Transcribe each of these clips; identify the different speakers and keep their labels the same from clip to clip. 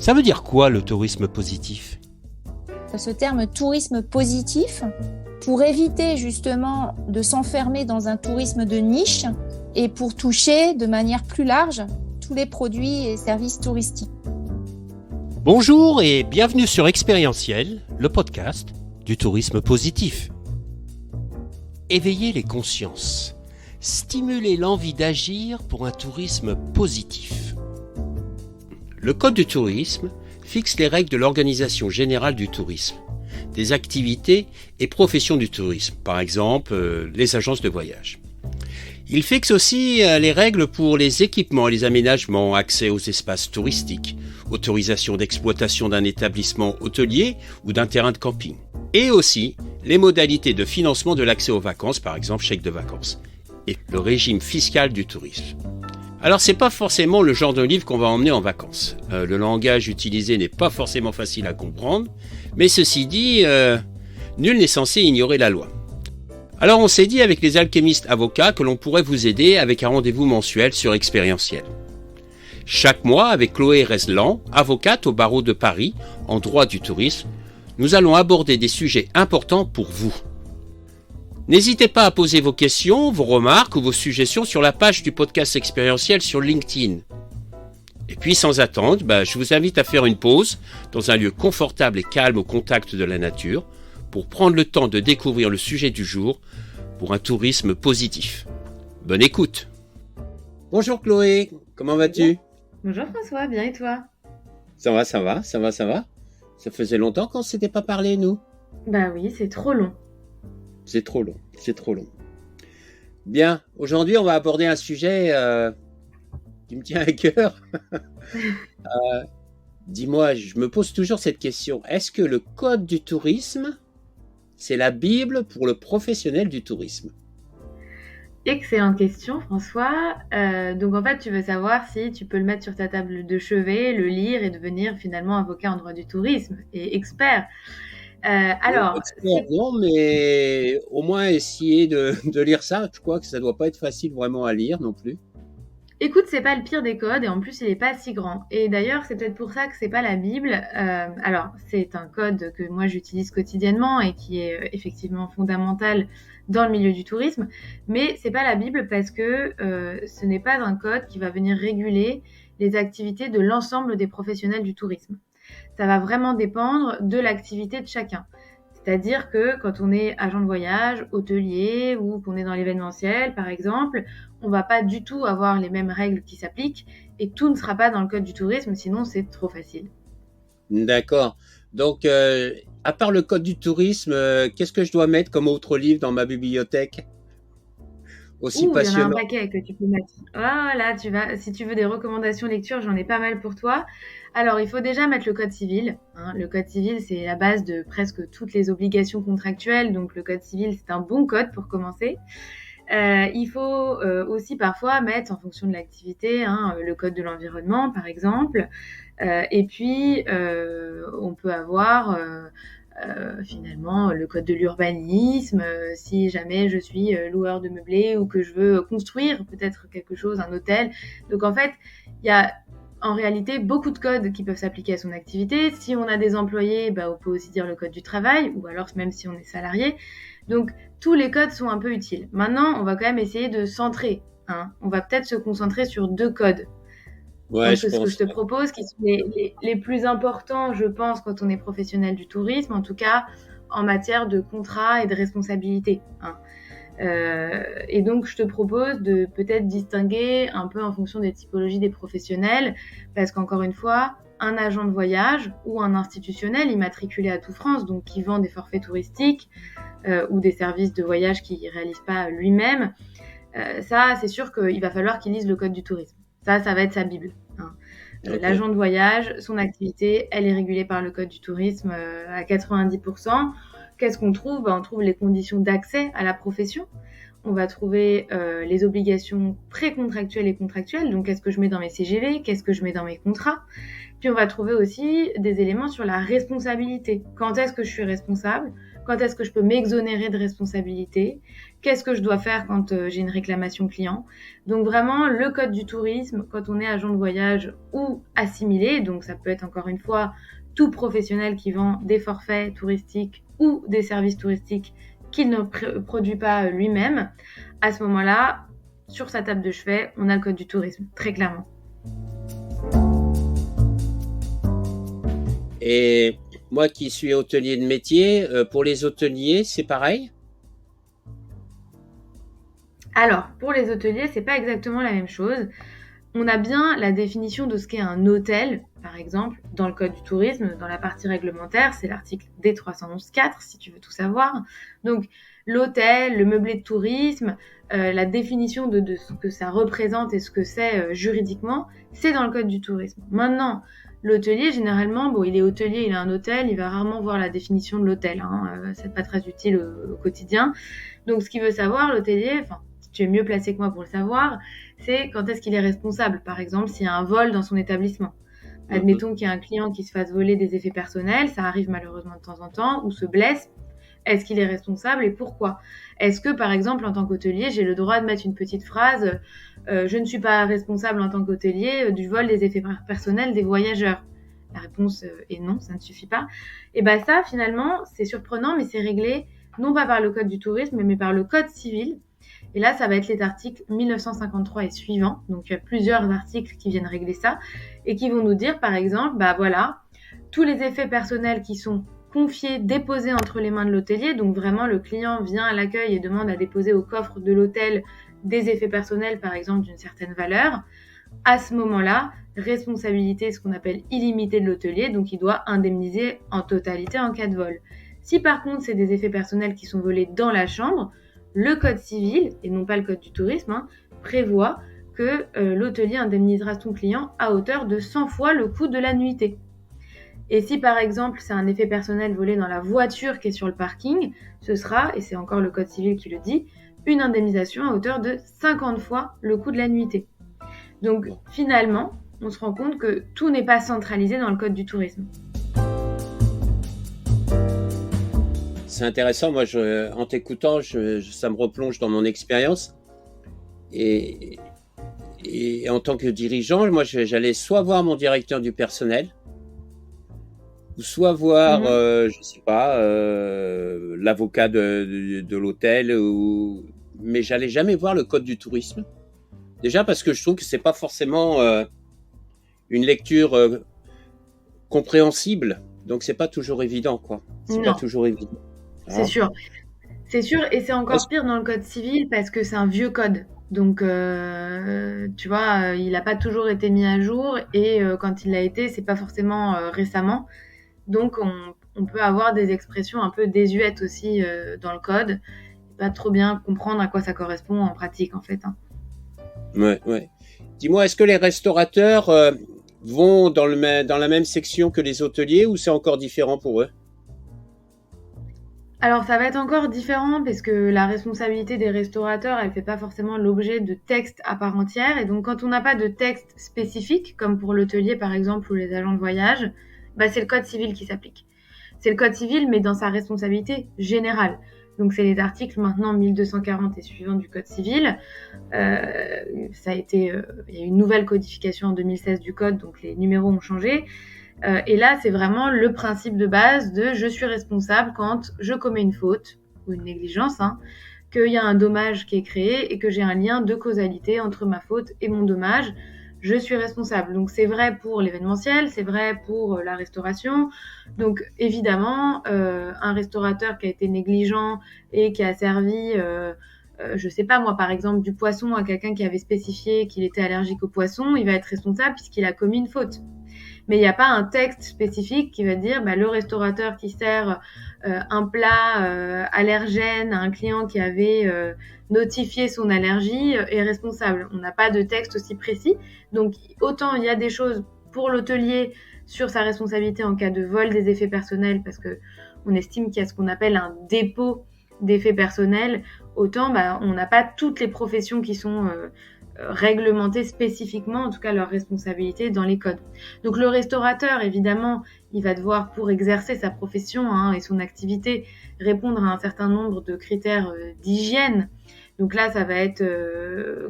Speaker 1: Ça veut dire quoi le tourisme positif ?
Speaker 2: Ce terme tourisme positif, pour éviter justement de s'enfermer dans un tourisme de niche et pour toucher de manière plus large tous les produits et services touristiques.
Speaker 1: Bonjour et bienvenue sur Expérientiel, le podcast du tourisme positif. Éveiller les consciences, stimuler l'envie d'agir pour un tourisme positif. Le Code du tourisme fixe les règles de l'organisation générale du tourisme, des activités et professions du tourisme, par exemple les agences de voyage. Il fixe aussi les règles pour les équipements et les aménagements, accès aux espaces touristiques, autorisation d'exploitation d'un établissement hôtelier ou d'un terrain de camping, et aussi les modalités de financement de l'accès aux vacances, par exemple chèque de vacances, et le régime fiscal du tourisme. Alors c'est pas forcément le genre de livre qu'on va emmener en vacances. Le langage utilisé n'est pas forcément facile à comprendre, mais ceci dit, nul n'est censé ignorer la loi. Alors on s'est dit avec les alchimistes avocats que l'on pourrait vous aider avec un rendez-vous mensuel sur Expérientiel. Chaque mois, avec Chloé Reslan, avocate au barreau de Paris, en droit du tourisme, nous allons aborder des sujets importants pour vous. N'hésitez pas à poser vos questions, vos remarques ou vos suggestions sur la page du podcast Expérientiel sur LinkedIn. Et puis sans attendre, je vous invite à faire une pause dans un lieu confortable et calme au contact de la nature pour prendre le temps de découvrir le sujet du jour pour un tourisme positif. Bonne écoute. Bonjour Chloé, comment vas-tu ?
Speaker 3: Bonjour François, bien et toi ?
Speaker 1: Ça va. Ça faisait longtemps qu'on ne s'était pas parlé, nous ?
Speaker 3: Bah oui, c'est trop long.
Speaker 1: C'est trop long. Bien, aujourd'hui, on va aborder un sujet qui me tient à cœur. Dis-moi, je me pose toujours cette question. Est-ce que le Code du tourisme, c'est la Bible pour le professionnel du tourisme ?
Speaker 3: Excellente question François. Donc en fait, tu veux savoir si tu peux le mettre sur ta table de chevet, le lire et devenir finalement avocat en droit du tourisme et expert.
Speaker 1: Non, mais au moins essayer de lire ça. Je crois que ça doit pas être facile vraiment à lire non plus.
Speaker 3: Écoute, c'est pas le pire des codes et en plus il est pas si grand. Et d'ailleurs, c'est peut-être pour ça que c'est pas la Bible. Alors, c'est un code que moi j'utilise quotidiennement et qui est effectivement fondamental dans le milieu du tourisme, mais c'est pas la Bible parce que ce n'est pas un code qui va venir réguler les activités de l'ensemble des professionnels du tourisme. Ça va vraiment dépendre de l'activité de chacun. C'est-à-dire que quand on est agent de voyage, hôtelier ou qu'on est dans l'événementiel, par exemple, on ne va pas du tout avoir les mêmes règles qui s'appliquent et tout ne sera pas dans le code du tourisme, sinon c'est trop facile.
Speaker 1: D'accord. Donc, à part le code du tourisme, qu'est-ce que je dois mettre comme autre livre dans ma bibliothèque ? Aussi passionnant.
Speaker 3: Il y en a un paquet que tu peux mettre. Voilà, si tu veux des recommandations lecture, j'en ai pas mal pour toi. Alors, il faut déjà mettre le code civil. Le code civil, c'est la base de presque toutes les obligations contractuelles. Donc, le code civil, c'est un bon code pour commencer. Il faut aussi parfois mettre, en fonction de l'activité, le code de l'environnement, par exemple. Et puis, on peut avoir... finalement le code de l'urbanisme, si jamais je suis loueur de meublés ou que je veux construire peut-être quelque chose, un hôtel. Donc en fait, il y a en réalité beaucoup de codes qui peuvent s'appliquer à son activité. Si on a des employés, on peut aussi dire le code du travail, ou alors même si on est salarié. Donc tous les codes sont un peu utiles. Maintenant, on va quand même essayer de centrer. On va peut-être se concentrer sur 2 codes.
Speaker 1: Ouais,
Speaker 3: ce que je te propose, qui sont les plus importants, je pense, quand on est professionnel du tourisme, en tout cas en matière de contrat et de responsabilité. Et donc, je te propose de peut-être distinguer un peu en fonction des typologies des professionnels, parce qu'encore une fois, un agent de voyage ou un institutionnel immatriculé à Tout France, donc qui vend des forfaits touristiques ou des services de voyage qu'il ne réalise pas lui-même, ça, c'est sûr qu'il va falloir qu'il lise le code du tourisme. Ça va être sa Bible. Okay. L'agent de voyage, son activité, elle est régulée par le code du tourisme à 90%. Qu'est-ce qu'on trouve ? On trouve les conditions d'accès à la profession. On va trouver les obligations pré-contractuelles et contractuelles. Donc, qu'est-ce que je mets dans mes CGV ? Qu'est-ce que je mets dans mes contrats ? Puis, on va trouver aussi des éléments sur la responsabilité. Quand est-ce que je suis responsable ? quand est-ce que je peux m'exonérer de responsabilité, qu'est-ce que je dois faire quand j'ai une réclamation client. Donc vraiment, le code du tourisme, quand on est agent de voyage ou assimilé, donc ça peut être encore une fois tout professionnel qui vend des forfaits touristiques ou des services touristiques qu'il ne produit pas lui-même, à ce moment-là, sur sa table de chevet, on a le code du tourisme, très clairement.
Speaker 1: Et moi qui suis hôtelier de métier, pour les hôteliers, c'est pareil ?
Speaker 3: Alors, pour les hôteliers, c'est pas exactement la même chose. On a bien la définition de ce qu'est un hôtel, par exemple, dans le code du tourisme, dans la partie réglementaire, c'est l'article D311.4, si tu veux tout savoir. Donc, l'hôtel, le meublé de tourisme, la définition de ce que ça représente et ce que c'est juridiquement, c'est dans le code du tourisme. Maintenant, l'hôtelier, généralement, bon, il est hôtelier, il a un hôtel, il va rarement voir la définition de l'hôtel, c'est pas très utile au quotidien. Donc, ce qu'il veut savoir, l'hôtelier, enfin, tu es mieux placé que moi pour le savoir, c'est quand est-ce qu'il est responsable. Par exemple, s'il y a un vol dans son établissement. Admettons qu'il y a un client qui se fasse voler des effets personnels, ça arrive malheureusement de temps en temps, ou se blesse. Est-ce qu'il est responsable et pourquoi ? Est-ce que, par exemple, en tant qu'hôtelier, j'ai le droit de mettre une petite phrase je ne suis pas responsable en tant qu'hôtelier du vol des effets personnels des voyageurs. La réponse est non, ça ne suffit pas. Et bien ça, finalement, c'est surprenant, mais c'est réglé non pas par le code du tourisme, mais par le code civil. Et là, ça va être les articles 1953 et suivants. Donc, il y a plusieurs articles qui viennent régler ça et qui vont nous dire, par exemple, voilà, tous les effets personnels qui sont confiés, déposés entre les mains de l'hôtelier. Donc, vraiment, le client vient à l'accueil et demande à déposer au coffre de l'hôtel des effets personnels, par exemple, d'une certaine valeur. À ce moment-là, responsabilité, ce qu'on appelle illimitée de l'hôtelier. Donc, il doit indemniser en totalité en cas de vol. Si, par contre, c'est des effets personnels qui sont volés dans la chambre, le code civil, et non pas le code du tourisme, prévoit que l'hôtelier indemnisera son client à hauteur de 100 fois le coût de la nuitée. Et si par exemple c'est un effet personnel volé dans la voiture qui est sur le parking, ce sera, et c'est encore le code civil qui le dit, une indemnisation à hauteur de 50 fois le coût de la nuitée. Donc finalement, on se rend compte que tout n'est pas centralisé dans le code du tourisme.
Speaker 1: C'est intéressant, moi en t'écoutant, ça me replonge dans mon expérience. Et en tant que dirigeant, moi j'allais soit voir mon directeur du personnel, ou soit voir, je sais pas, l'avocat de l'hôtel, mais j'allais jamais voir le code du tourisme. Déjà parce que je trouve que c'est pas forcément une lecture compréhensible, donc c'est pas toujours évident, quoi. C'est pas toujours évident.
Speaker 3: C'est sûr. C'est sûr, et c'est encore pire dans le code civil parce que c'est un vieux code. Donc, tu vois, il n'a pas toujours été mis à jour et quand il l'a été, c'est pas forcément récemment. Donc, on peut avoir des expressions un peu désuètes aussi dans le code, pas trop bien comprendre à quoi ça correspond en pratique, en fait.
Speaker 1: Ouais. Dis-moi, est-ce que les restaurateurs vont dans la même section que les hôteliers ou c'est encore différent pour eux ?
Speaker 3: Alors, ça va être encore différent parce que la responsabilité des restaurateurs, elle fait pas forcément l'objet de textes à part entière. Et donc, quand on n'a pas de texte spécifique, comme pour l'hôtelier par exemple ou les agents de voyage, c'est le code civil qui s'applique. C'est le code civil, mais dans sa responsabilité générale. Donc, c'est les articles maintenant 1240 et suivants du code civil. Il y a eu une nouvelle codification en 2016 du code, donc les numéros ont changé. Et là, c'est vraiment le principe de base de je suis responsable quand je commets une faute ou une négligence, qu'il y a un dommage qui est créé et que j'ai un lien de causalité entre ma faute et mon dommage. Je suis responsable. Donc, c'est vrai pour l'événementiel, c'est vrai pour la restauration. Donc, évidemment, un restaurateur qui a été négligent et qui a servi, je sais pas moi, par exemple, du poisson à quelqu'un qui avait spécifié qu'il était allergique au poisson, il va être responsable puisqu'il a commis une faute. Mais il n'y a pas un texte spécifique qui va dire le restaurateur qui sert un plat allergène à un client qui avait notifié son allergie est responsable. On n'a pas de texte aussi précis. Donc, autant il y a des choses pour l'hôtelier sur sa responsabilité en cas de vol des effets personnels, parce qu'on estime qu'il y a ce qu'on appelle un dépôt d'effets personnels. autant on n'a pas toutes les professions qui sont réglementées spécifiquement, en tout cas leurs responsabilités dans les codes. Donc le restaurateur, évidemment, il va devoir, pour exercer sa profession et son activité, répondre à un certain nombre de critères d'hygiène. Donc là, ça va être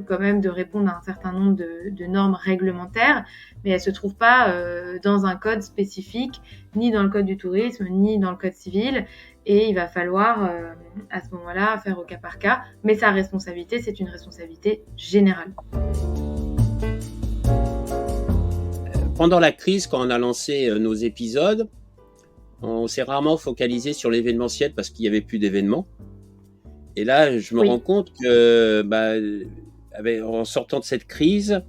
Speaker 3: quand même de répondre à un certain nombre de normes réglementaires, mais elles ne se trouvent pas dans un code spécifique, ni dans le code du tourisme, ni dans le code civil. Et il va falloir, à ce moment-là, faire au cas par cas. Mais sa responsabilité, c'est une responsabilité générale.
Speaker 1: Pendant la crise, quand on a lancé nos épisodes, on s'est rarement focalisé sur l'événementiel parce qu'il n'y avait plus d'événements. Et là, je me rends compte que, en sortant de cette crise,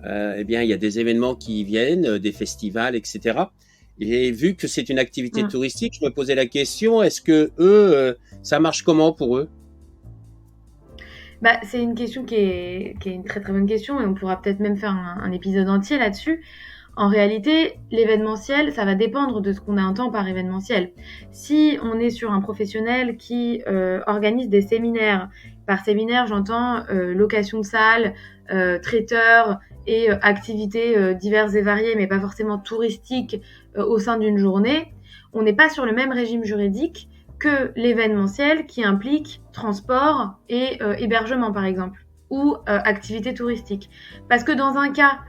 Speaker 1: il y a des événements qui viennent, des festivals, etc. Et vu que c'est une activité touristique, je me posais la question, est-ce que eux, ça marche comment pour eux ?
Speaker 3: C'est une question qui est une très très bonne question et on pourra peut-être même faire un épisode entier là-dessus. En réalité, l'événementiel, ça va dépendre de ce qu'on entend par événementiel. Si on est sur un professionnel qui organise des séminaires, par séminaire, j'entends location de salle, traiteur et activités diverses et variées, mais pas forcément touristiques au sein d'une journée, on n'est pas sur le même régime juridique que l'événementiel qui implique transport et hébergement, par exemple, ou activité touristique. Parce que dans un cas,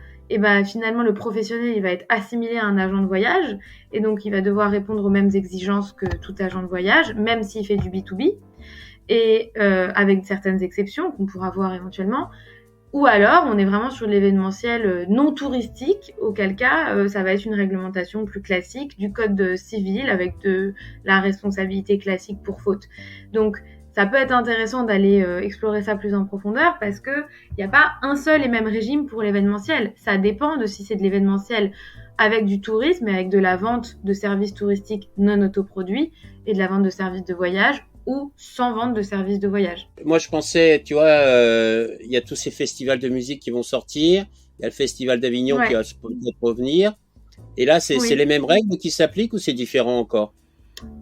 Speaker 3: finalement, le professionnel, il va être assimilé à un agent de voyage et donc il va devoir répondre aux mêmes exigences que tout agent de voyage, même s'il fait du B2B, et avec certaines exceptions qu'on pourra voir éventuellement. Ou alors, on est vraiment sur l'événementiel non touristique, auquel cas, ça va être une réglementation plus classique du code civil avec de la responsabilité classique pour faute. Donc, ça peut être intéressant d'aller explorer ça plus en profondeur parce qu'il n'y a pas un seul et même régime pour l'événementiel. Ça dépend de si c'est de l'événementiel avec du tourisme et avec de la vente de services touristiques non autoproduits et de la vente de services de voyage ou sans vente de services de voyage.
Speaker 1: Moi, je pensais, tu vois, il y a tous ces festivals de musique qui vont sortir. Il y a le festival d'Avignon qui va peut-être revenir. Et là, c'est les mêmes règles qui s'appliquent ou c'est différent encore ?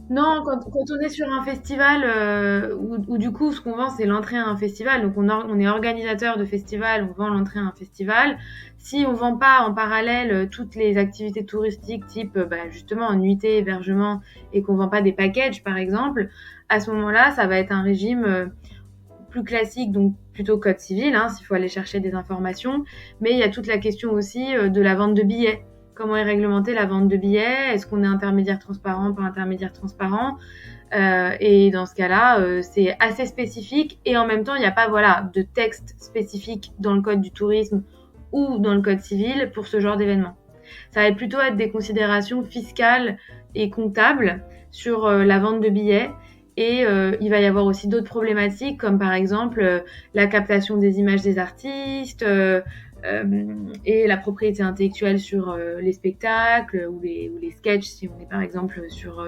Speaker 3: Non, quand on est sur un festival où du coup, ce qu'on vend, c'est l'entrée à un festival. Donc, on est organisateur de festival, on vend l'entrée à un festival. Si on vend pas en parallèle toutes les activités touristiques type justement nuitée, hébergement et qu'on vend pas des packages, par exemple, à ce moment-là, ça va être un régime plus classique, donc plutôt code civil, s'il faut aller chercher des informations. Mais il y a toute la question aussi de la vente de billets. Comment est réglementée la vente de billets ? Est-ce qu'on est intermédiaire transparent, pas intermédiaire transparent ? Et dans ce cas-là, c'est assez spécifique. Et en même temps, il n'y a pas de texte spécifique dans le code du tourisme ou dans le code civil pour ce genre d'événement. Ça va plutôt être des considérations fiscales et comptables sur la vente de billets. Et il va y avoir aussi d'autres problématiques comme par exemple la captation des images des artistes et la propriété intellectuelle sur les spectacles ou les sketchs si on est par exemple sur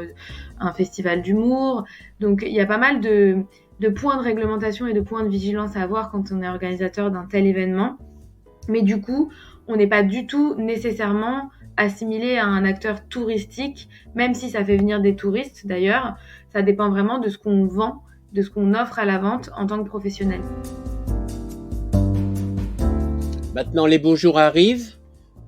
Speaker 3: un festival d'humour. Donc il y a pas mal de points de réglementation et de points de vigilance à avoir quand on est organisateur d'un tel événement. Mais du coup, on n'est pas du tout nécessairement assimilé à un acteur touristique, même si ça fait venir des touristes d'ailleurs. Ça dépend vraiment de ce qu'on vend, de ce qu'on offre à la vente en tant que professionnel.
Speaker 1: Maintenant, les beaux jours arrivent.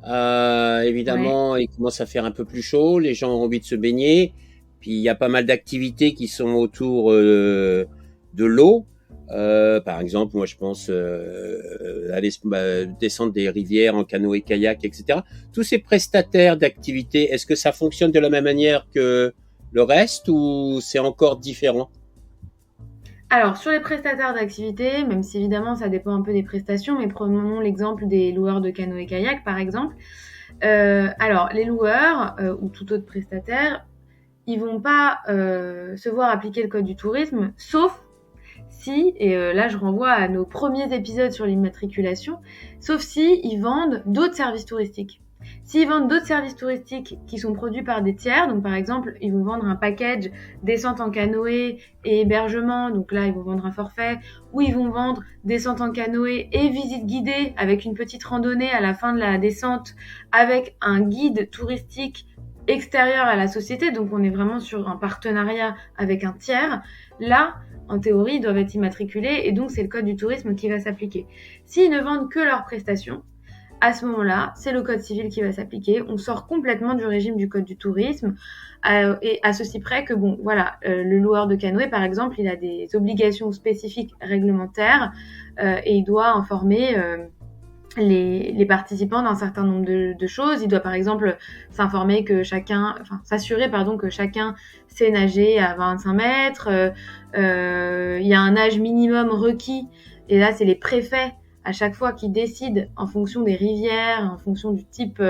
Speaker 1: Évidemment, il commence à faire un peu plus chaud. Les gens ont envie de se baigner. Puis, il y a pas mal d'activités qui sont autour de l'eau. Par exemple, moi, je pense aller descendre des rivières en canoë-kayak, etc. Tous ces prestataires d'activités, est-ce que ça fonctionne de la même manière que le reste ou c'est encore différent ?
Speaker 3: Alors, sur les prestataires d'activités, même si évidemment ça dépend un peu des prestations, mais prenons l'exemple des loueurs de canoë-kayak, par exemple. Alors, les loueurs ou tout autre prestataire, ils vont pas se voir appliquer le code du tourisme, sauf si, et là je renvoie à nos premiers épisodes sur l'immatriculation, sauf si ils vendent d'autres services touristiques. S'ils vendent d'autres services touristiques qui sont produits par des tiers, donc par exemple, ils vont vendre un package descente en canoë et hébergement, donc là, ils vont vendre un forfait, ou ils vont vendre descente en canoë et visite guidée avec une petite randonnée à la fin de la descente avec un guide touristique extérieur à la société, donc on est vraiment sur un partenariat avec un tiers. Là, en théorie, ils doivent être immatriculés et donc c'est le code du tourisme qui va s'appliquer. S'ils ne vendent que leurs prestations, à ce moment-là, c'est le code civil qui va s'appliquer. On sort complètement du régime du code du tourisme et à ceci près que, le loueur de canoë, par exemple, il a des obligations spécifiques réglementaires et il doit informer les participants d'un certain nombre de choses. Il doit par exemple s'assurer que chacun sait nager à 25 mètres. Il y a un âge minimum requis et là c'est les préfets à chaque fois qui décident en fonction des rivières, en fonction du type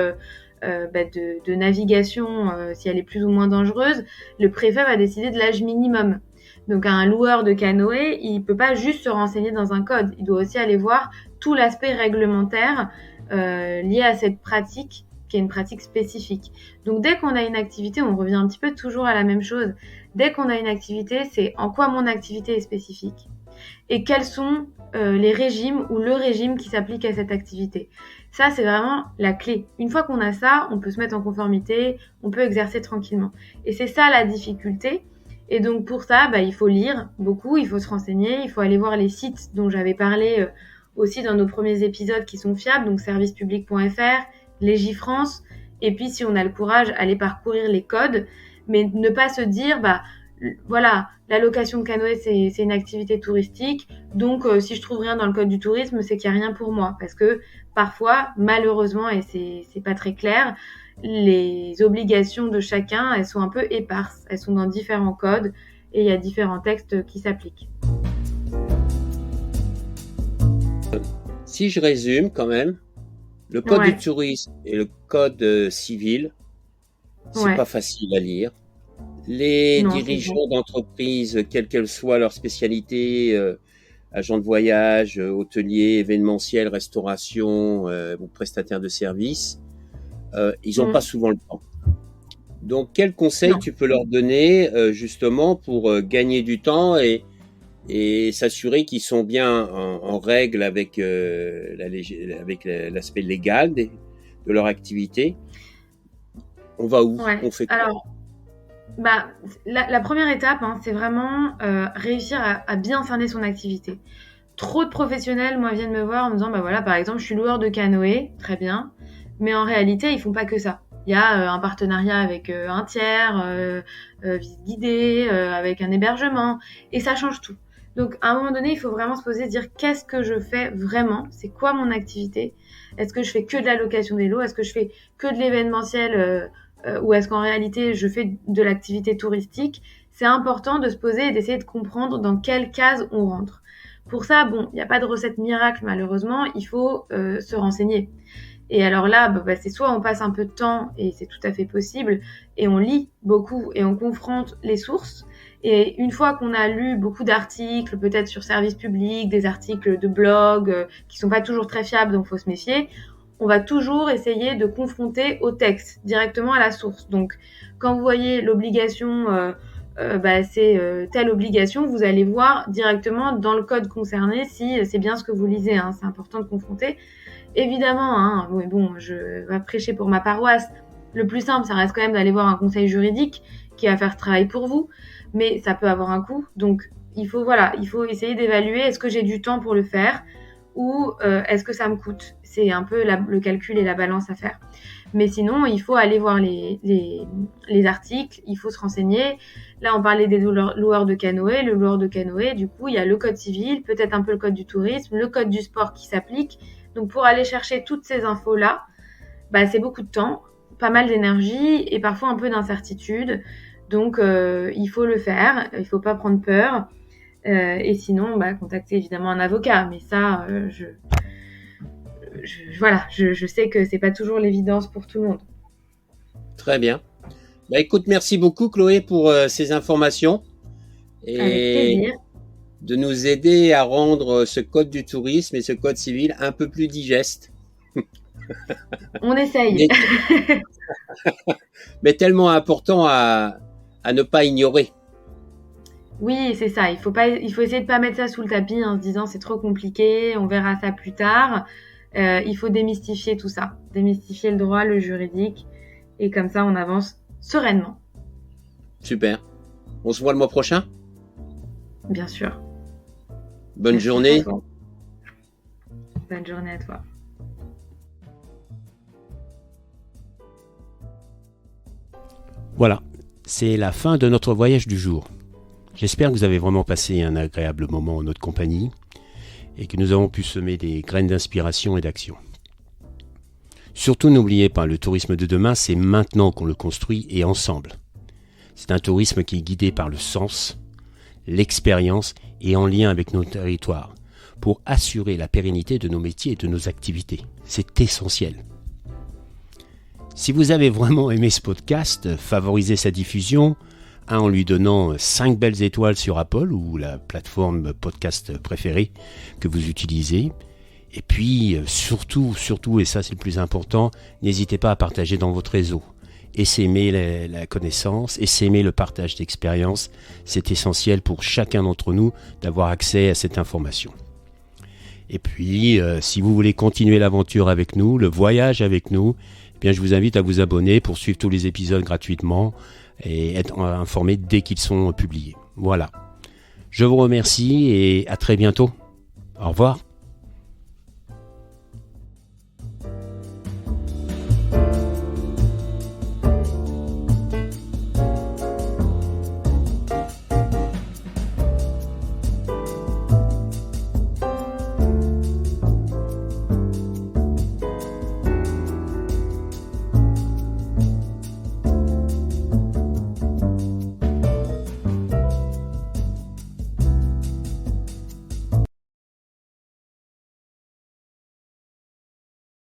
Speaker 3: de navigation, si elle est plus ou moins dangereuse, le préfet va décider de l'âge minimum. Donc un loueur de canoë, il peut pas juste se renseigner dans un code, il doit aussi aller voir tout l'aspect réglementaire lié à cette pratique qui est une pratique spécifique. Donc dès qu'on a une activité, on revient un petit peu toujours à la même chose. Dès qu'on a une activité, c'est en quoi mon activité est spécifique et quels sont les régimes ou le régime qui s'applique à cette activité. Ça, c'est vraiment la clé. Une fois qu'on a ça, on peut se mettre en conformité, on peut exercer tranquillement. Et c'est ça la difficulté. Et donc pour ça, il faut lire beaucoup, il faut se renseigner, il faut aller voir les sites dont j'avais parlé aussi dans nos premiers épisodes qui sont fiables, donc servicepublic.fr, Légifrance, et puis si on a le courage, aller parcourir les codes, mais ne pas se dire, la location de canoë, c'est une activité touristique, donc si je trouve rien dans le code du tourisme, c'est qu'il n'y a rien pour moi, parce que parfois, malheureusement, et c'est pas très clair, les obligations de chacun, elles sont un peu éparses, elles sont dans différents codes, et il y a différents textes qui s'appliquent.
Speaker 1: Si je résume quand même, le code du tourisme et le code civil, c'est pas facile à lire. Les dirigeants d'entreprises, quelle qu'elle soit leur spécialité, agents de voyage, hôteliers, événementiels, restauration ou prestataires de services, ils n'ont pas souvent le temps. Donc, quel conseil tu peux leur donner justement pour gagner du temps et s'assurer qu'ils sont bien en règle avec l'aspect légal de leur activité? On va où? On fait quoi?
Speaker 3: Alors, la première étape, c'est vraiment réussir à bien cerner son activité. Trop de professionnels, viennent me voir en me disant, par exemple, je suis loueur de canoë, très bien, mais en réalité, ils font pas que ça. Il y a un partenariat avec un tiers, visite guidée, avec un hébergement, et ça change tout. Donc, à un moment donné, il faut vraiment se poser, dire qu'est-ce que je fais vraiment? C'est quoi mon activité? Est-ce que je fais que de la location des lots? Est-ce que je fais que de l'événementiel ou est-ce qu'en réalité, je fais de l'activité touristique? C'est important de se poser et d'essayer de comprendre dans quelle case on rentre. Pour ça, il n'y a pas de recette miracle, malheureusement, il faut se renseigner. Et alors là, c'est soit on passe un peu de temps, et c'est tout à fait possible, et on lit beaucoup, et on confronte les sources. Et une fois qu'on a lu beaucoup d'articles, peut-être sur service public, des articles de blog qui sont pas toujours très fiables, donc faut se méfier, on va toujours essayer de confronter au texte, directement à la source. Donc, quand vous voyez l'obligation, c'est telle obligation, vous allez voir directement dans le code concerné si c'est bien ce que vous lisez. C'est important de confronter. Évidemment, je vais prêcher pour ma paroisse. Le plus simple, ça reste quand même d'aller voir un conseil juridique qui va faire ce travail pour vous, mais ça peut avoir un coût. Donc, il faut essayer d'évaluer, est-ce que j'ai du temps pour le faire ou est-ce que ça me coûte? C'est un peu le calcul et la balance à faire. Mais sinon, il faut aller voir les articles, il faut se renseigner. Là, on parlait des loueurs de canoë. Le loueur de canoë, du coup, il y a le code civil, peut-être un peu le code du tourisme, le code du sport qui s'applique. Donc, pour aller chercher toutes ces infos-là, c'est beaucoup de temps, pas mal d'énergie et parfois un peu d'incertitude. Donc, il faut le faire, il faut pas prendre peur. Et sinon, contacter évidemment un avocat. Mais ça, je sais que c'est pas toujours l'évidence pour tout le monde.
Speaker 1: Très bien. Écoute, merci beaucoup Chloé pour ces informations
Speaker 3: et
Speaker 1: de nous aider à rendre ce code du tourisme et ce code civil un peu plus digeste.
Speaker 3: On essaye.
Speaker 1: Mais tellement important à ne pas ignorer.
Speaker 3: Oui, c'est ça. Il faut essayer de pas mettre ça sous le tapis en se disant c'est trop compliqué, on verra ça plus tard. Il faut démystifier tout ça, démystifier le droit, le juridique, et comme ça on avance sereinement.
Speaker 1: Super. On se voit le mois prochain?
Speaker 3: Bien sûr.
Speaker 1: Bonne
Speaker 3: Merci
Speaker 1: journée.
Speaker 3: beaucoup. Bonne journée à toi.
Speaker 1: Voilà, c'est la fin de notre voyage du jour. J'espère que vous avez vraiment passé un agréable moment en notre compagnie et que nous avons pu semer des graines d'inspiration et d'action. Surtout n'oubliez pas, le tourisme de demain, c'est maintenant qu'on le construit et ensemble. C'est un tourisme qui est guidé par le sens, l'expérience et en lien avec nos territoires pour assurer la pérennité de nos métiers et de nos activités. C'est essentiel. Si vous avez vraiment aimé ce podcast, favorisez sa diffusion en lui donnant 5 belles étoiles sur Apple ou la plateforme podcast préférée que vous utilisez. Et puis, surtout, et ça c'est le plus important, n'hésitez pas à partager dans votre réseau. Essaimer la connaissance, essaimer le partage d'expérience. C'est essentiel pour chacun d'entre nous d'avoir accès à cette information. Et puis, si vous voulez continuer l'aventure avec nous, le voyage avec nous, eh bien, je vous invite à vous abonner pour suivre tous les épisodes gratuitement et être informé dès qu'ils sont publiés. Voilà. Je vous remercie et à très bientôt. Au revoir.